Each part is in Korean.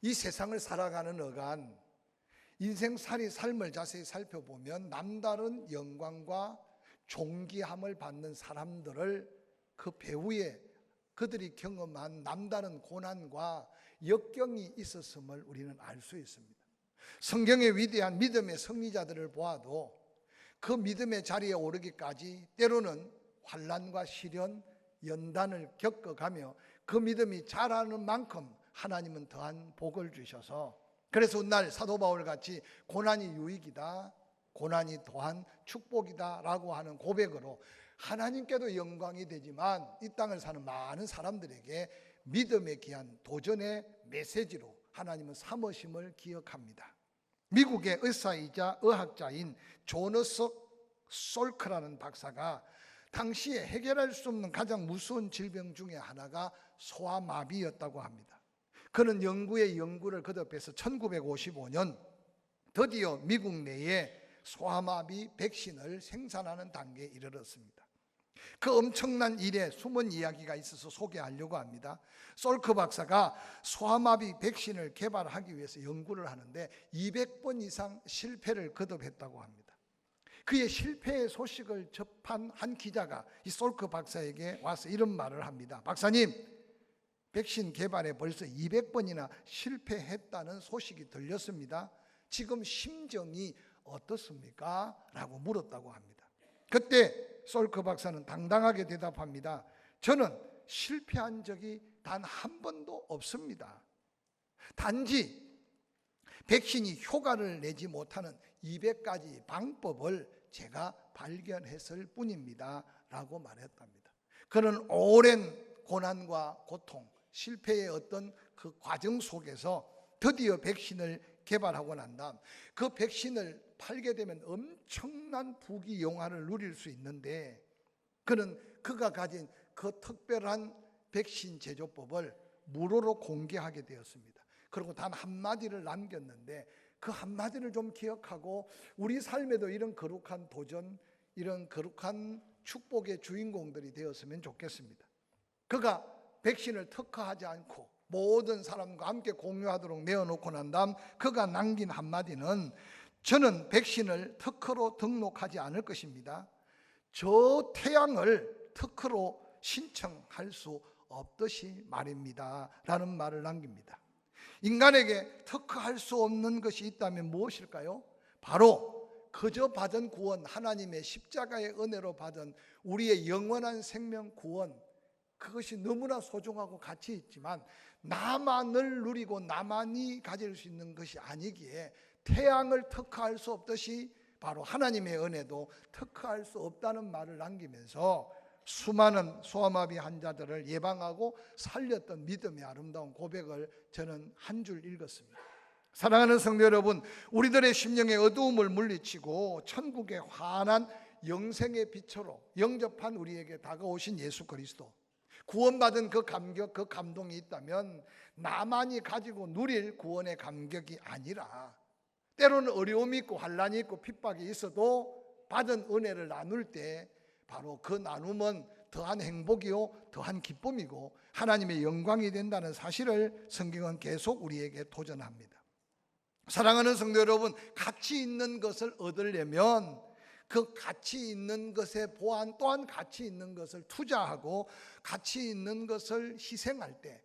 이 세상을 살아가는 어간, 인생살이 삶을 자세히 살펴보면 남다른 영광과 존귀함을 받는 사람들을 그 배후에 그들이 경험한 남다른 고난과 역경이 있었음을 우리는 알 수 있습니다. 성경의 위대한 믿음의 승리자들을 보아도 그 믿음의 자리에 오르기까지 때로는 환난과 시련, 연단을 겪어가며 그 믿음이 자라는 만큼 하나님은 더한 복을 주셔서, 그래서 훗날 사도 바울같이 고난이 유익이다, 고난이 또한 축복이다 라고 하는 고백으로 하나님께도 영광이 되지만 이 땅을 사는 많은 사람들에게 믿음에 기한 도전의 메시지로 하나님은 삼으심을 기억합니다. 미국의 의사이자 의학자인 조너스 솔크라는 박사가 당시에 해결할 수 없는 가장 무서운 질병 중에 하나가 소아마비였다고 합니다. 그는 연구의 연구를 거듭해서 1955년 드디어 미국 내에 소아마비 백신을 생산하는 단계에 이르렀습니다. 그 엄청난 일에 숨은 이야기가 있어서 소개하려고 합니다. 솔크 박사가 소아마비 백신을 개발하기 위해서 연구를 하는데 200번 이상 실패를 거듭했다고 합니다. 그의 실패의 소식을 접한 한 기자가 이 솔크 박사에게 와서 이런 말을 합니다. 박사님, 백신 개발에 벌써 200번이나 실패했다는 소식이 들렸습니다. 지금 심정이 어떻습니까? 라고 물었다고 합니다. 그때 솔크 박사는 당당하게 대답합니다. 저는 실패한 적이 단 한 번도 없습니다. 단지 백신이 효과를 내지 못하는 200가지 방법을 제가 발견했을 뿐입니다 라고 말했답니다. 그는 오랜 고난과 고통, 실패의 어떤 그 과정 속에서 드디어 백신을 개발하고 난 다음 그 백신을 팔게 되면 엄청난 부귀영화를 누릴 수 있는데, 그는 그가 가진 그 특별한 백신 제조법을 무료로 공개하게 되었습니다. 그리고 단 한마디를 남겼는데 그 한마디를 좀 기억하고 우리 삶에도 이런 거룩한 도전, 이런 거룩한 축복의 주인공들이 되었으면 좋겠습니다. 그가 백신을 특화하지 않고 모든 사람과 함께 공유하도록 내어놓고 난 다음 그가 남긴 한마디는, 저는 백신을 특허로 등록하지 않을 것입니다. 저 태양을 특허로 신청할 수 없듯이 말입니다 라는 말을 남깁니다. 인간에게 특허할 수 없는 것이 있다면 무엇일까요? 바로 그저 받은 구원, 하나님의 십자가의 은혜로 받은 우리의 영원한 생명 구원, 그것이 너무나 소중하고 가치 있지만 나만을 누리고 나만이 가질 수 있는 것이 아니기에 태양을 특허할 수 없듯이 바로 하나님의 은혜도 특허할 수 없다는 말을 남기면서 수많은 소아마비 환자들을 예방하고 살렸던 믿음의 아름다운 고백을 저는 한 줄 읽었습니다. 사랑하는 성도 여러분, 우리들의 심령의 어두움을 물리치고 천국의 환한 영생의 빛으로 영접한 우리에게 다가오신 예수 그리스도, 구원받은 그 감격, 그 감동이 있다면 나만이 가지고 누릴 구원의 감격이 아니라 때로는 어려움이 있고 환난이 있고 핍박이 있어도 받은 은혜를 나눌 때 바로 그 나눔은 더한 행복이요 더한 기쁨이고 하나님의 영광이 된다는 사실을 성경은 계속 우리에게 도전합니다. 사랑하는 성도 여러분, 가치 있는 것을 얻으려면 그 가치 있는 것의 보완 또한 가치 있는 것을 투자하고 가치 있는 것을 희생할 때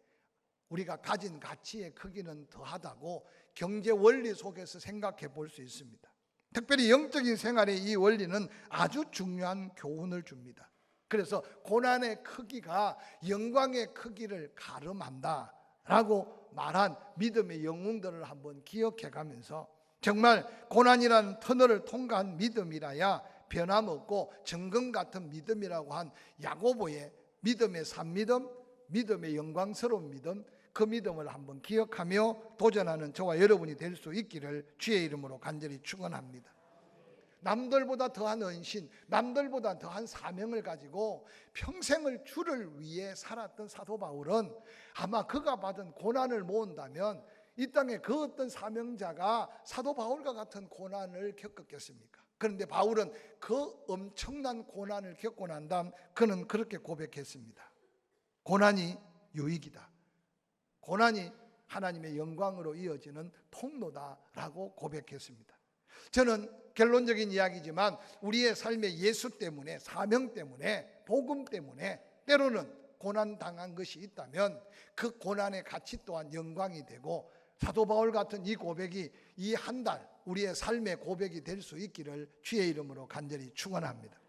우리가 가진 가치의 크기는 더하다고 경제 원리 속에서 생각해 볼 수 있습니다. 특별히 영적인 생활의 이 원리는 아주 중요한 교훈을 줍니다. 그래서 고난의 크기가 영광의 크기를 가름한다 라고 말한 믿음의 영웅들을 한번 기억해 가면서 정말 고난이라는 터널을 통과한 믿음이라야 변함없고 정금 같은 믿음이라고 한 야고보의 믿음의 산믿음, 믿음의 영광스러운 믿음, 그 믿음을 한번 기억하며 도전하는 저와 여러분이 될 수 있기를 주의 이름으로 간절히 축원합니다. 남들보다 더한 헌신, 남들보다 더한 사명을 가지고 평생을 주를 위해 살았던 사도 바울은 아마 그가 받은 고난을 모은다면 이 땅에 그 어떤 사명자가 사도 바울과 같은 고난을 겪었겠습니까? 그런데 바울은 그 엄청난 고난을 겪고 난 다음 그는 그렇게 고백했습니다. 고난이 유익이다. 고난이 하나님의 영광으로 이어지는 통로다라고 고백했습니다. 저는 결론적인 이야기지만 우리의 삶의 예수 때문에, 사명 때문에, 복음 때문에 때로는 고난 당한 것이 있다면 그 고난의 가치 또한 영광이 되고, 사도 바울 같은 이 고백이 이 한 달 우리의 삶의 고백이 될 수 있기를 주의 이름으로 간절히 축원합니다.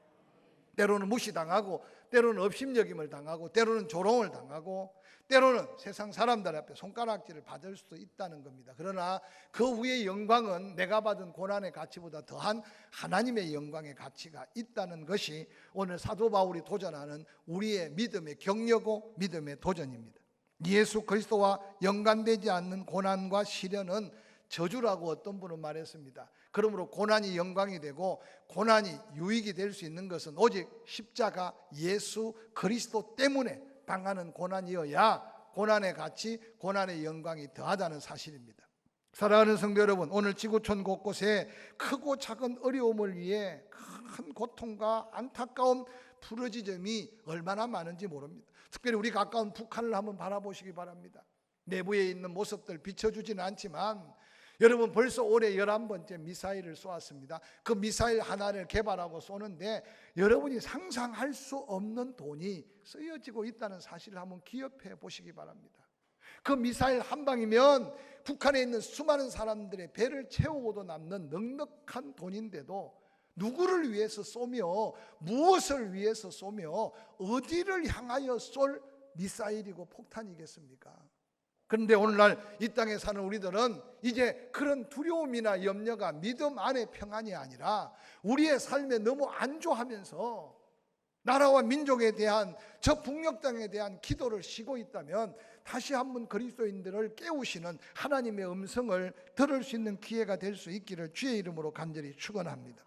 때로는 무시당하고, 때로는 업심여김을 당하고, 때로는 조롱을 당하고, 때로는 세상 사람들 앞에 손가락질을 받을 수도 있다는 겁니다. 그러나 그 후의 영광은 내가 받은 고난의 가치보다 더한 하나님의 영광의 가치가 있다는 것이 오늘 사도 바울이 도전하는 우리의 믿음의 격려고 믿음의 도전입니다. 예수 그리스도와 연관되지 않는 고난과 시련은 저주라고 어떤 분은 말했습니다. 그러므로 고난이 영광이 되고 고난이 유익이 될 수 있는 것은 오직 십자가 예수 그리스도 때문에 당하는 고난이어야 고난의 가치, 고난의 영광이 더하다는 사실입니다. 사랑하는 성도 여러분, 오늘 지구촌 곳곳에 크고 작은 어려움을 위해 큰 고통과 안타까운 부르짖음이 얼마나 많은지 모릅니다. 특별히 우리 가까운 북한을 한번 바라보시기 바랍니다. 내부에 있는 모습들 비춰주지는 않지만 여러분, 벌써 올해 11번째 미사일을 쏘았습니다. 그 미사일 하나를 개발하고 쏘는데 여러분이 상상할 수 없는 돈이 쓰여지고 있다는 사실을 한번 기억해 보시기 바랍니다. 그 미사일 한 방이면 북한에 있는 수많은 사람들의 배를 채우고도 남는 넉넉한 돈인데도 누구를 위해서 쏘며 무엇을 위해서 쏘며 어디를 향하여 쏠 미사일이고 폭탄이겠습니까? 그런데 오늘날 이 땅에 사는 우리들은 이제 그런 두려움이나 염려가 믿음 안의 평안이 아니라 우리의 삶에 너무 안주하면서 나라와 민족에 대한, 저 북녘 땅에 대한 기도를 쉬고 있다면 다시 한번 그리스도인들을 깨우시는 하나님의 음성을 들을 수 있는 기회가 될 수 있기를 주의 이름으로 간절히 축원합니다.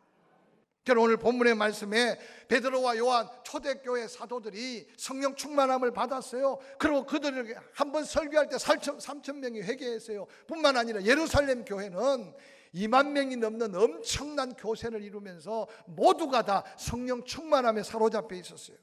저는 오늘 본문의 말씀에 베드로와 요한 초대교회 사도들이 성령 충만함을 받았어요. 그리고 그들을 한번 설교할 때 3천 명이 회개했어요. 뿐만 아니라 예루살렘 교회는 2만 명이 넘는 엄청난 교세를 이루면서 모두가 다 성령 충만함에 사로잡혀 있었어요.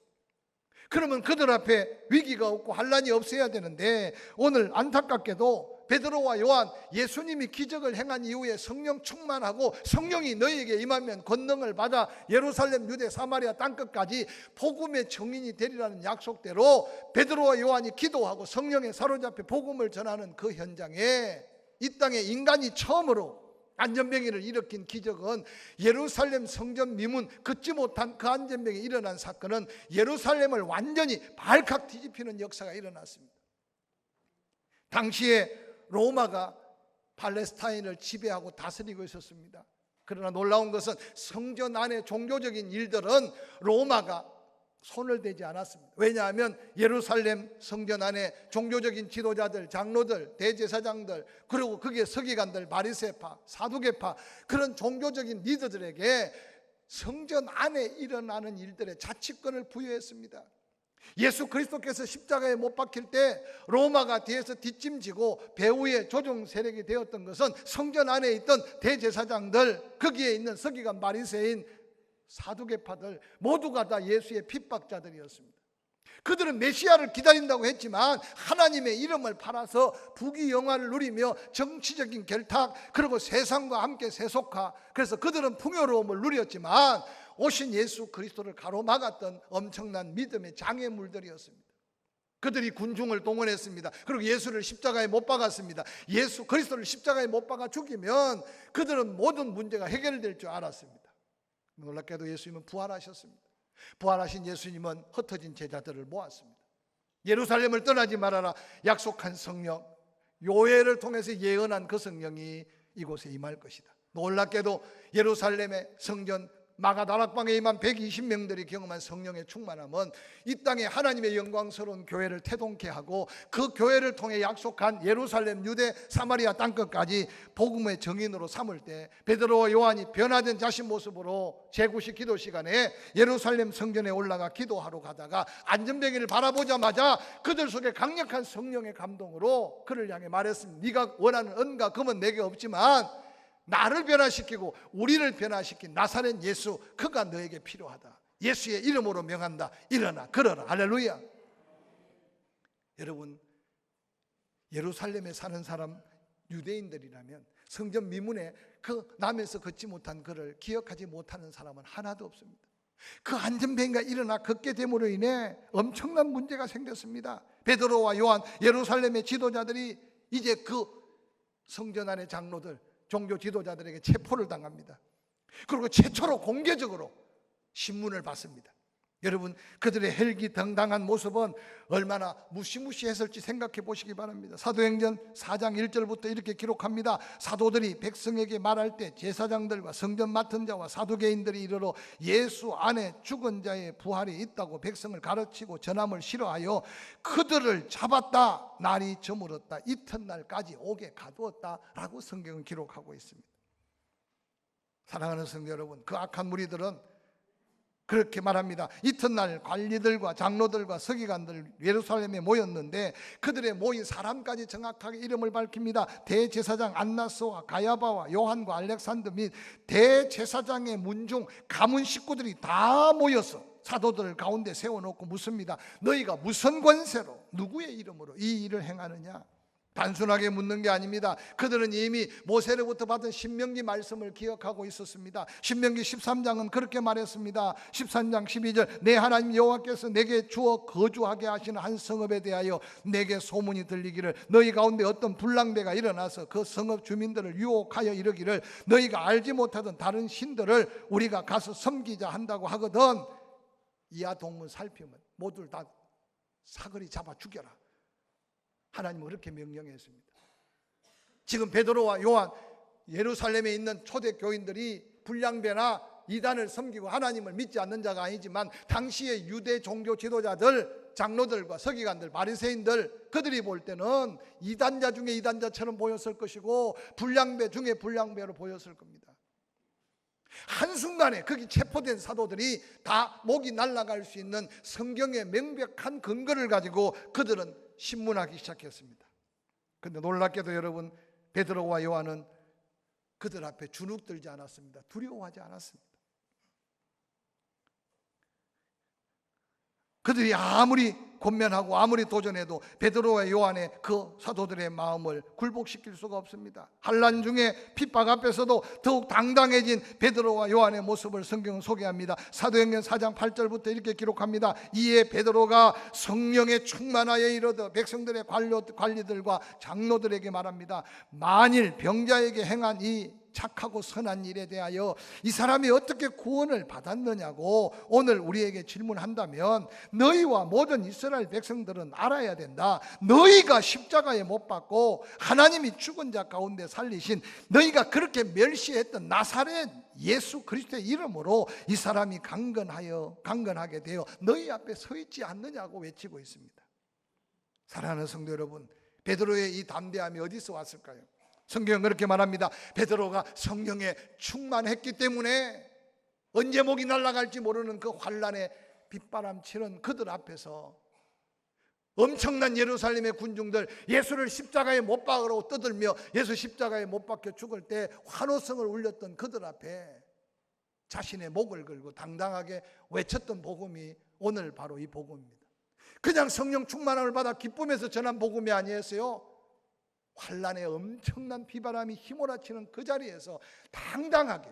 그러면 그들 앞에 위기가 없고 환란이 없어야 되는데 오늘 안타깝게도 베드로와 요한, 예수님이 기적을 행한 이후에 성령 충만하고 성령이 너희에게 임하면 권능을 받아 예루살렘, 유대, 사마리아 땅끝까지 복음의 증인이 되리라는 약속대로 베드로와 요한이 기도하고 성령에 사로잡혀 복음을 전하는 그 현장에 이 땅에 인간이 처음으로 안전병기를 일으킨 기적은 예루살렘 성전 미문 긋지 못한 그 안전병이 일어난 사건은 예루살렘을 완전히 발칵 뒤집히는 역사가 일어났습니다. 당시에 로마가 팔레스타인을 지배하고 다스리고 있었습니다. 그러나 놀라운 것은 성전 안의 종교적인 일들은 로마가 손을 대지 않았습니다. 왜냐하면 예루살렘 성전 안에 종교적인 지도자들, 장로들, 대제사장들, 그리고 거기에 서기관들, 바리새파, 사두개파, 그런 종교적인 리더들에게 성전 안에 일어나는 일들의 자치권을 부여했습니다. 예수 그리스도께서 십자가에 못 박힐 때 로마가 뒤에서 뒷짐지고 배후의 조정 세력이 되었던 것은 성전 안에 있던 대제사장들, 거기에 있는 서기관, 바리새인, 사두개파들 모두가 다 예수의 핍박자들이었습니다. 그들은 메시아를 기다린다고 했지만 하나님의 이름을 팔아서 부귀영화를 누리며 정치적인 결탁, 그리고 세상과 함께 세속화, 그래서 그들은 풍요로움을 누렸지만 오신 예수 그리스도를 가로막았던 엄청난 믿음의 장애물들이었습니다. 그들이 군중을 동원했습니다. 그리고 예수를 십자가에 못 박았습니다. 예수 그리스도를 십자가에 못 박아 죽이면 그들은 모든 문제가 해결될 줄 알았습니다. 놀랍게도 예수님은 부활하셨습니다. 부활하신 예수님은 흩어진 제자들을 모았습니다. 예루살렘을 떠나지 말아라 약속한 성령, 요엘을 통해서 예언한 그 성령이 이곳에 임할 것이다. 놀랍게도 예루살렘의 성전 마가다락방에 임한 120명들이 경험한 성령의 충만함은 이 땅에 하나님의 영광스러운 교회를 태동케 하고 그 교회를 통해 약속한 예루살렘, 유대, 사마리아 땅끝까지 복음의 증인으로 삼을 때 베드로와 요한이 변화된 자신 모습으로 제9시 기도 시간에 예루살렘 성전에 올라가 기도하러 가다가 안전병기를 바라보자마자 그들 속에 강력한 성령의 감동으로 그를 향해 말했습니다. 네가 원하는 은과 금은 내게 없지만 나를 변화시키고 우리를 변화시킨 나사렛 예수, 그가 너에게 필요하다. 예수의 이름으로 명한다. 일어나 걸어라. 할렐루야. 여러분, 예루살렘에 사는 사람 유대인들이라면 성전 미문에 그 남에서 걷지 못한 그를 기억하지 못하는 사람은 하나도 없습니다. 그 안전뱅이가 일어나 걷게 됨으로 인해 엄청난 문제가 생겼습니다. 베드로와 요한, 예루살렘의 지도자들이 이제 그 성전 안의 장로들, 종교 지도자들에게 체포를 당합니다. 그리고 최초로 공개적으로 신문을 받습니다. 여러분, 그들의 헬기당당한 모습은 얼마나 무시무시했을지 생각해 보시기 바랍니다. 사도행전 4장 1절부터 이렇게 기록합니다. 사도들이 백성에게 말할 때 제사장들과 성전 맡은 자와 사두개인들이 이르러 예수 안에 죽은 자의 부활이 있다고 백성을 가르치고 전함을 싫어하여 그들을 잡았다. 날이 저물었다. 이튿날까지 옥에 가두었다 라고 성경은 기록하고 있습니다. 사랑하는 성도 여러분, 그 악한 무리들은 그렇게 말합니다. 이튿날 관리들과 장로들과 서기관들 예루살렘에 모였는데 그들의 모인 사람까지 정확하게 이름을 밝힙니다. 대제사장 안나스와 가야바와 요한과 알렉산더 및 대제사장의 문중 가문 식구들이 다 모여서 사도들 가운데 세워놓고 묻습니다. 너희가 무슨 권세로 누구의 이름으로 이 일을 행하느냐? 단순하게 묻는 게 아닙니다. 그들은 이미 모세로부터 받은 신명기 말씀을 기억하고 있었습니다. 신명기 13장은 그렇게 말했습니다. 13장 12절 내 하나님 여호와께서 내게 주어 거주하게 하시는 한 성읍에 대하여 내게 소문이 들리기를 너희 가운데 어떤 불량배가 일어나서 그 성읍 주민들을 유혹하여 이르기를 너희가 알지 못하던 다른 신들을 우리가 가서 섬기자 한다고 하거든 이하 동문 살피면 모두를 다 사거리 잡아 죽여라. 하나님은 그렇게 명령했습니다. 지금 베드로와 요한 예루살렘에 있는 초대 교인들이 불량배나 이단을 섬기고 하나님을 믿지 않는 자가 아니지만 당시의 유대 종교 지도자들, 장로들과 서기관들, 바리새인들 그들이 볼 때는 이단자 중에 이단자처럼 보였을 것이고 불량배 중에 불량배로 보였을 겁니다. 한순간에 거기 체포된 사도들이 다 목이 날아갈 수 있는 성경의 명백한 근거를 가지고 그들은 신문하기 시작했습니다. 그런데 놀랍게도 여러분 베드로와 요한은 그들 앞에 주눅들지 않았습니다. 두려워하지 않았습니다. 그들이 아무리 권면하고 아무리 도전해도 베드로와 요한의 그 사도들의 마음을 굴복시킬 수가 없습니다. 환난 중에 핍박 앞에서도 더욱 당당해진 베드로와 요한의 모습을 성경은 소개합니다. 사도행전 4장 8절부터 이렇게 기록합니다. 이에 베드로가 성령에 충만하여 이르되 백성들의 관리들과 장로들에게 말합니다. 만일 병자에게 행한 이 착하고 선한 일에 대하여 이 사람이 어떻게 구원을 받았느냐고 오늘 우리에게 질문한다면 너희와 모든 이스라엘 백성들은 알아야 된다. 너희가 십자가에 못 박고 하나님이 죽은 자 가운데 살리신 너희가 그렇게 멸시했던 나사렛 예수 그리스도의 이름으로 이 사람이 강건하게 되어 너희 앞에 서 있지 않느냐고 외치고 있습니다. 사랑하는 성도 여러분, 베드로의 이 담대함이 어디서 왔을까요? 성경은 그렇게 말합니다. 베드로가 성령에 충만했기 때문에 언제 목이 날아갈지 모르는 그 환난에 빗바람 치는 그들 앞에서 엄청난 예루살렘의 군중들 예수를 십자가에 못 박으라고 떠들며 예수 십자가에 못 박혀 죽을 때 환호성을 울렸던 그들 앞에 자신의 목을 걸고 당당하게 외쳤던 복음이 오늘 바로 이 복음입니다. 그냥 성령 충만함을 받아 기쁨에서 전한 복음이 아니었어요. 환난의 엄청난 비바람이 휘몰아치는 그 자리에서 당당하게.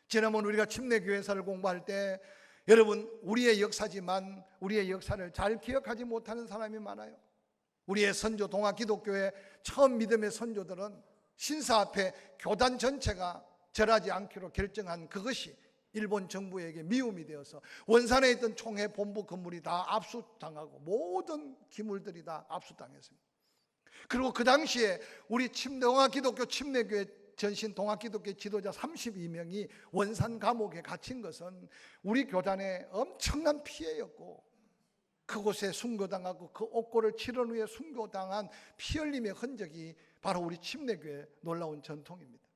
지난번 우리가 침례교회사를 공부할 때 여러분 우리의 역사지만 우리의 역사를 잘 기억하지 못하는 사람이 많아요. 우리의 선조 동아기독교의 처음 믿음의 선조들은 신사 앞에 교단 전체가 절하지 않기로 결정한 그것이 일본 정부에게 미움이 되어서 원산에 있던 총회 본부 건물이 다 압수당하고 모든 기물들이 다 압수당했습니다. 그리고 그 당시에 우리 동아기독교 침례교회 전신 동아기독교 지도자 32명이 원산 감옥에 갇힌 것은 우리 교단의 엄청난 피해였고 그곳에 순교당하고 그 옥고를 치른 후에 순교당한 피 흘림의 흔적이 바로 우리 침례교회의 놀라운 전통입니다.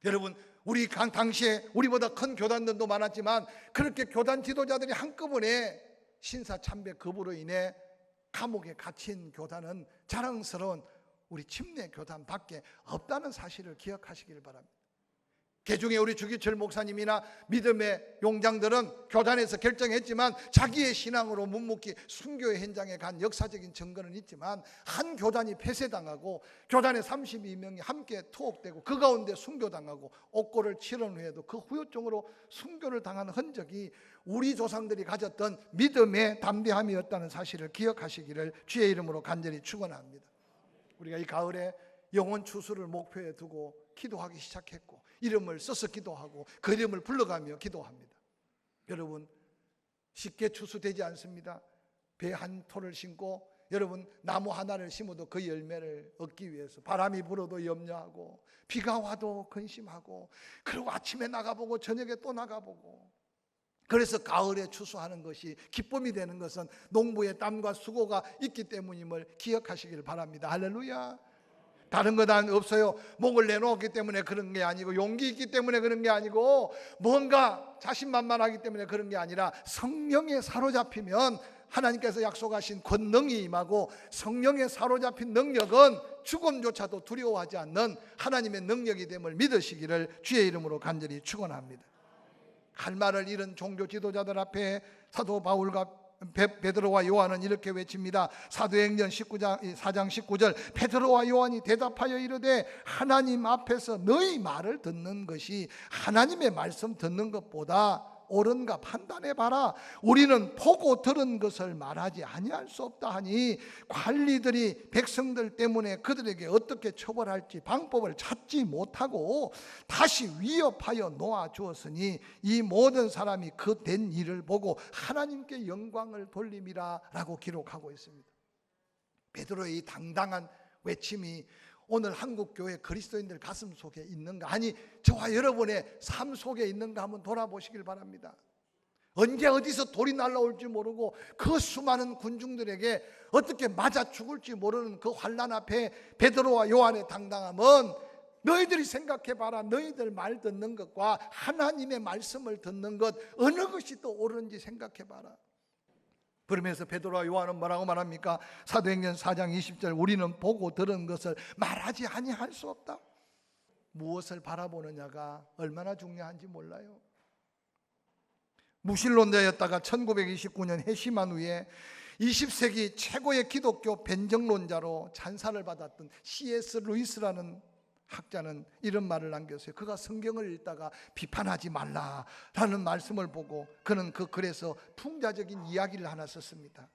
여러분 우리 당시에 우리보다 큰 교단들도 많았지만 그렇게 교단 지도자들이 한꺼번에 신사 참배 거부로 인해 감옥에 갇힌 교단은 자랑스러운 우리 침례 교단밖에 없다는 사실을 기억하시길 바랍니다. 개중에 우리 주기철 목사님이나 믿음의 용장들은 교단에서 결정했지만 자기의 신앙으로 묵묵히 순교의 현장에 간 역사적인 증거는 있지만 한 교단이 폐쇄당하고 교단의 32명이 함께 투옥되고 그 가운데 순교당하고 옥고를 치른 후에도 그 후유증으로 순교를 당한 흔적이 우리 조상들이 가졌던 믿음의 담대함이었다는 사실을 기억하시기를 주의 이름으로 간절히 축원합니다. 우리가 이 가을에 영혼 추수를 목표에 두고 기도하기 시작했고 이름을 써서 기도하고 그 이름을 불러가며 기도합니다. 여러분, 쉽게 추수되지 않습니다. 배 한 토를 심고 여러분 나무 하나를 심어도 그 열매를 얻기 위해서 바람이 불어도 염려하고 비가 와도 근심하고 그리고 아침에 나가보고 저녁에 또 나가보고, 그래서 가을에 추수하는 것이 기쁨이 되는 것은 농부의 땀과 수고가 있기 때문임을 기억하시길 바랍니다. 할렐루야. 다른 것 없어요. 목을 내놓았기 때문에 그런 게 아니고 용기 있기 때문에 그런 게 아니고 뭔가 자신만만하기 때문에 그런 게 아니라 성령에 사로잡히면 하나님께서 약속하신 권능이 임하고 성령에 사로잡힌 능력은 죽음조차도 두려워하지 않는 하나님의 능력이 됨을 믿으시기를 주의 이름으로 간절히 축원합니다. 할 말을 잃은 종교 지도자들 앞에 사도 바울과 베드로와 요한은 이렇게 외칩니다. 사도행전 4장 19절 베드로와 요한이 대답하여 이르되 하나님 앞에서 너희 말을 듣는 것이 하나님의 말씀 듣는 것보다 옳은가 판단해봐라. 우리는 보고 들은 것을 말하지 아니할 수 없다 하니 관리들이 백성들 때문에 그들에게 어떻게 처벌할지 방법을 찾지 못하고 다시 위협하여 놓아주었으니 이 모든 사람이 그 된 일을 보고 하나님께 영광을 돌림이라 라고 기록하고 있습니다. 베드로의 이 당당한 외침이 오늘 한국교회 그리스도인들 가슴 속에 있는가, 아니 저와 여러분의 삶 속에 있는가 한번 돌아보시길 바랍니다. 언제 어디서 돌이 날라올지 모르고 그 수많은 군중들에게 어떻게 맞아 죽을지 모르는 그 환난 앞에 베드로와 요한의 당당함은 너희들이 생각해봐라. 너희들 말 듣는 것과 하나님의 말씀을 듣는 것 어느 것이 더 옳은지 생각해봐라. 그러면서 베드로와 요한은 뭐라고 말합니까? 사도행전 4장 20절 우리는 보고 들은 것을 말하지 아니할 수 없다. 무엇을 바라보느냐가 얼마나 중요한지 몰라요. 무신론자였다가 1929년 해심한 후에 20세기 최고의 기독교 변정론자로 찬사를 받았던 C.S. 루이스라는 학자는 이런 말을 남겼어요. 그가 성경을 읽다가 비판하지 말라라는 말씀을 보고 그는 그 글에서 풍자적인 이야기를 하나 썼습니다.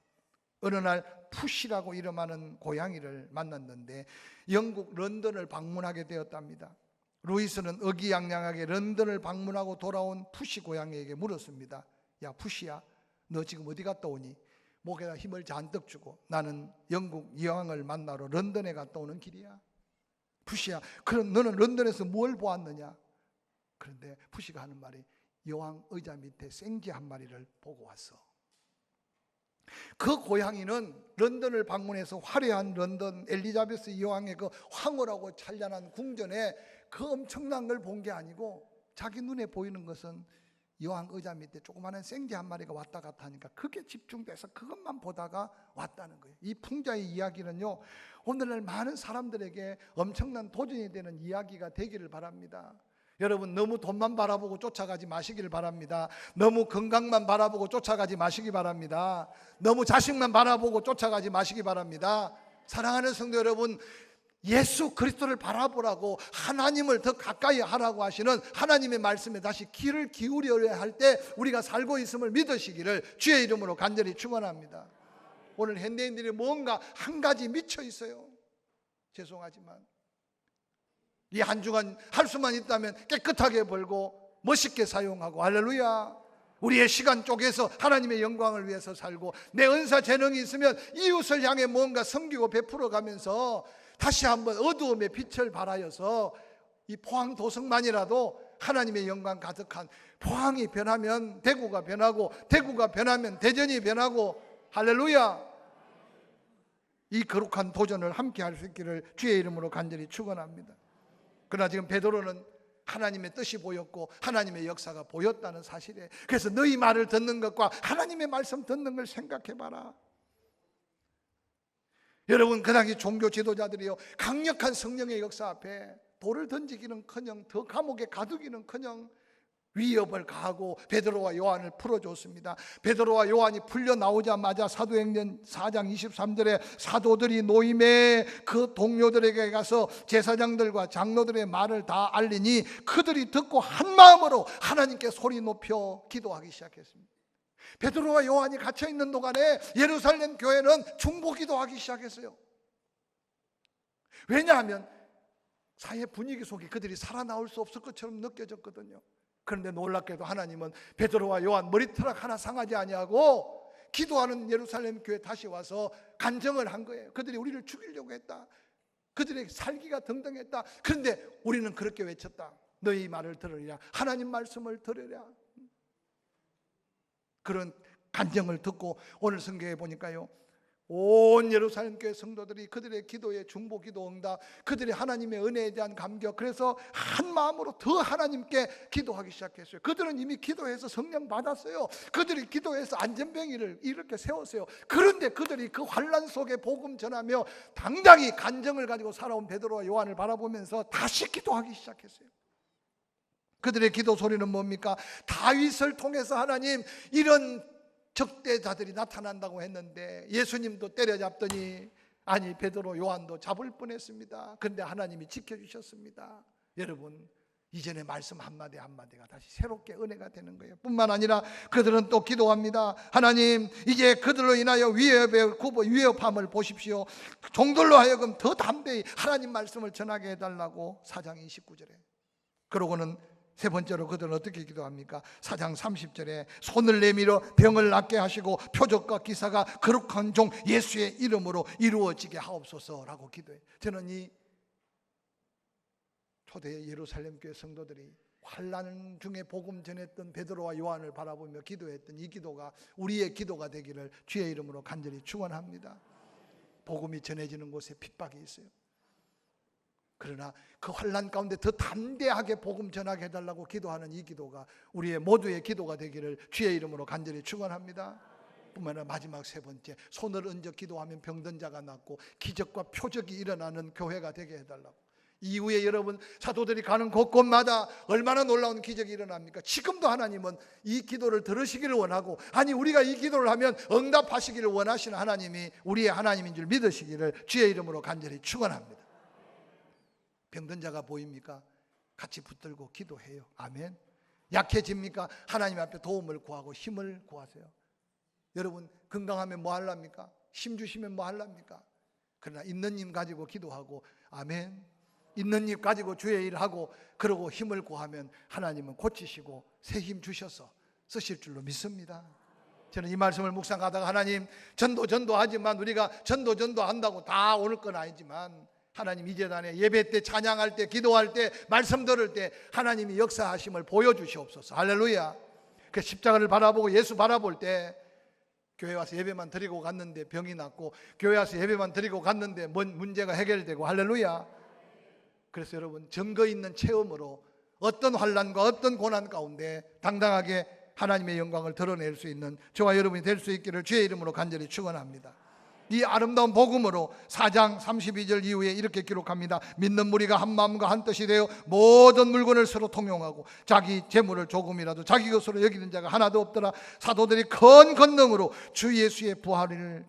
어느 날 푸시라고 이름하는 고양이를 만났는데 영국 런던을 방문하게 되었답니다. 루이스는 의기양양하게 런던을 방문하고 돌아온 푸시 고양이에게 물었습니다. 야 푸시야, 너 지금 어디 갔다 오니? 목에다 힘을 잔뜩 주고 나는 영국 여왕을 만나러 런던에 갔다 오는 길이야. 푸시야, 그럼 너는 런던에서 뭘 보았느냐? 그런데 푸시가 하는 말이 여왕 의자 밑에 생쥐 한 마리를 보고 왔어. 그 고양이는 런던을 방문해서 화려한 런던 엘리자베스 여왕의 그 황홀하고 찬란한 궁전에 그 엄청난 걸 본 게 아니고 자기 눈에 보이는 것은 여왕 의자 밑에 조그마한 생쥐 한 마리가 왔다 갔다 하니까 그게 집중돼서 그것만 보다가 왔다는 거예요. 이 풍자의 이야기는요, 오늘날 많은 사람들에게 엄청난 도전이 되는 이야기가 되기를 바랍니다. 여러분, 너무 돈만 바라보고 쫓아가지 마시기를 바랍니다. 너무 건강만 바라보고 쫓아가지 마시기 바랍니다. 너무 자식만 바라보고 쫓아가지 마시기 바랍니다. 사랑하는 성도 여러분, 예수 그리스도를 바라보라고 하나님을 더 가까이 하라고 하시는 하나님의 말씀에 다시 귀를 기울여야 할 때 우리가 살고 있음을 믿으시기를 주의 이름으로 간절히 축원합니다. 오늘 현대인들이 뭔가 한 가지 미쳐 있어요. 죄송하지만 이 한 주간 할 수만 있다면 깨끗하게 벌고 멋있게 사용하고 할렐루야, 우리의 시간 쪼개서 하나님의 영광을 위해서 살고 내 은사 재능이 있으면 이웃을 향해 뭔가 섬기고 베풀어 가면서 다시 한번 어두움의 빛을 발하여서 이 포항 도성만이라도 하나님의 영광 가득한, 포항이 변하면 대구가 변하고 대구가 변하면 대전이 변하고 할렐루야, 이 거룩한 도전을 함께 할 수 있기를 주의 이름으로 간절히 축원합니다. 그러나 지금 베드로는 하나님의 뜻이 보였고 하나님의 역사가 보였다는 사실에, 그래서 너희 말을 듣는 것과 하나님의 말씀 듣는 걸 생각해봐라. 여러분, 그 당시 종교 지도자들이요 강력한 성령의 역사 앞에 돌을 던지기는커녕 더 감옥에 가두기는커녕 위협을 가하고 베드로와 요한을 풀어줬습니다. 베드로와 요한이 풀려 나오자마자 사도행전 4장 23절에 사도들이 노임에 그 동료들에게 가서 제사장들과 장로들의 말을 다 알리니 그들이 듣고 한 마음으로 하나님께 소리 높여 기도하기 시작했습니다. 베드로와 요한이 갇혀 있는 동안에 예루살렘 교회는 중보기도하기 시작했어요. 왜냐하면 사회 분위기 속에 그들이 살아나올 수 없을 것처럼 느껴졌거든요. 그런데 놀랍게도 하나님은 베드로와 요한 머리털락 하나 상하지 아니하고 기도하는 예루살렘 교회 다시 와서 간증을 한 거예요. 그들이 우리를 죽이려고 했다. 그들의 살기가 등등했다. 그런데 우리는 그렇게 외쳤다. 너희 말을 들으랴. 하나님 말씀을 들으랴. 그런 간증을 듣고 오늘 성경에 보니까요, 온 예루살렘 교회 성도들이 그들의 기도에 중보 기도 응답, 그들이 하나님의 은혜에 대한 감격, 그래서 한 마음으로 더 하나님께 기도하기 시작했어요. 그들은 이미 기도해서 성령 받았어요. 그들이 기도해서 안전병이를 이렇게 세웠어요. 그런데 그들이 그 환난 속에 복음 전하며 당당히 간증을 가지고 살아온 베드로와 요한을 바라보면서 다시 기도하기 시작했어요. 그들의 기도 소리는 뭡니까? 다윗을 통해서 하나님 이런 적대자들이 나타난다고 했는데 예수님도 때려잡더니 아니 베드로 요한도 잡을 뻔했습니다. 그런데 하나님이 지켜주셨습니다. 여러분, 이전의 말씀 한마디 한마디가 다시 새롭게 은혜가 되는 거예요. 뿐만 아니라 그들은 또 기도합니다. 하나님, 이제 그들로 인하여 위협함을 보십시오. 종들로 하여금 더 담대히 하나님 말씀을 전하게 해달라고 4장 29절에. 그러고는 세 번째로 그들은 어떻게 기도합니까? 4장 30절에 손을 내밀어 병을 낫게 하시고 표적과 기사가 거룩한 종 예수의 이름으로 이루어지게 하옵소서라고 기도해요. 저는 이 초대 예루살렘 교회 성도들이 환난 중에 복음 전했던 베드로와 요한을 바라보며 기도했던 이 기도가 우리의 기도가 되기를 주의 이름으로 간절히 축원합니다. 복음이 전해지는 곳에 핍박이 있어요. 그러나 그 환난 가운데 더 담대하게 복음 전하게 해달라고 기도하는 이 기도가 우리의 모두의 기도가 되기를 주의 이름으로 간절히 축원합니다. 뿐만 아니라 마지막 세 번째, 손을 얹어 기도하면 병든 자가 낫고 기적과 표적이 일어나는 교회가 되게 해달라고. 이후에 여러분 사도들이 가는 곳곳마다 얼마나 놀라운 기적이 일어납니까? 지금도 하나님은 이 기도를 들으시기를 원하고, 아니 우리가 이 기도를 하면 응답하시기를 원하시는 하나님이 우리의 하나님인 줄 믿으시기를 주의 이름으로 간절히 축원합니다. 병든 자가 보입니까? 같이 붙들고 기도해요. 아멘. 약해집니까? 하나님 앞에 도움을 구하고 힘을 구하세요. 여러분 건강하면 뭐 하랍니까? 힘 주시면 뭐 하랍니까? 그러나 있는 힘 가지고 기도하고, 아멘, 있는 힘 가지고 주의 일을 하고 그러고 힘을 구하면 하나님은 고치시고 새 힘 주셔서 쓰실 줄로 믿습니다. 저는 이 말씀을 묵상하다가 하나님 전도하지만 우리가 전도 한다고 다 오를 건 아니지만 하나님 이 재단에 예배 때 찬양할 때 기도할 때 말씀 들을 때 하나님이 역사하심을 보여주시옵소서. 할렐루야. 그 십자가를 바라보고 예수 바라볼 때 교회 와서 예배만 드리고 갔는데 병이 낫고 교회 와서 예배만 드리고 갔는데 뭔 문제가 해결되고, 할렐루야. 그래서 여러분 증거 있는 체험으로 어떤 환난과 어떤 고난 가운데 당당하게 하나님의 영광을 드러낼 수 있는 저와 여러분이 될 수 있기를 주의 이름으로 간절히 축원합니다. 이 아름다운 복음으로 4장 32절 이후에 이렇게 기록합니다. 믿는 무리가 한 마음과 한 뜻이 되어 모든 물건을 서로 통용하고 자기 재물을 조금이라도 자기 것으로 여기는 자가 하나도 없더라. 사도들이 큰 권능으로 주 예수의 부활을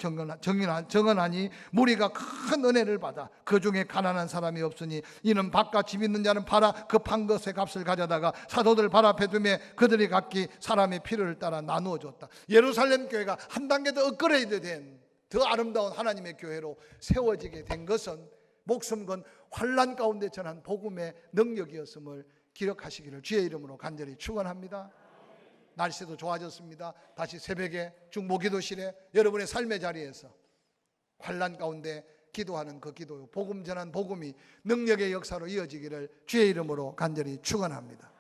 증언하니 무리가 큰 은혜를 받아 그 중에 가난한 사람이 없으니 이는 밥과 집 있는 자는 팔아 그 판 것의 값을 가져다가 사도들 발 앞에 두매 그들이 각기 사람의 필요를 따라 나누어 줬다. 예루살렘 교회가 한 단계 더 업그레이드 된 더 아름다운 하나님의 교회로 세워지게 된 것은 목숨 건 환난 가운데 전한 복음의 능력이었음을 기억하시기를 주의 이름으로 간절히 축원합니다. 날씨도 좋아졌습니다. 다시 새벽에 중보기도실에 여러분의 삶의 자리에서 환난 가운데 기도하는 그 기도, 복음 전한 복음이 능력의 역사로 이어지기를 주의 이름으로 간절히 축원합니다.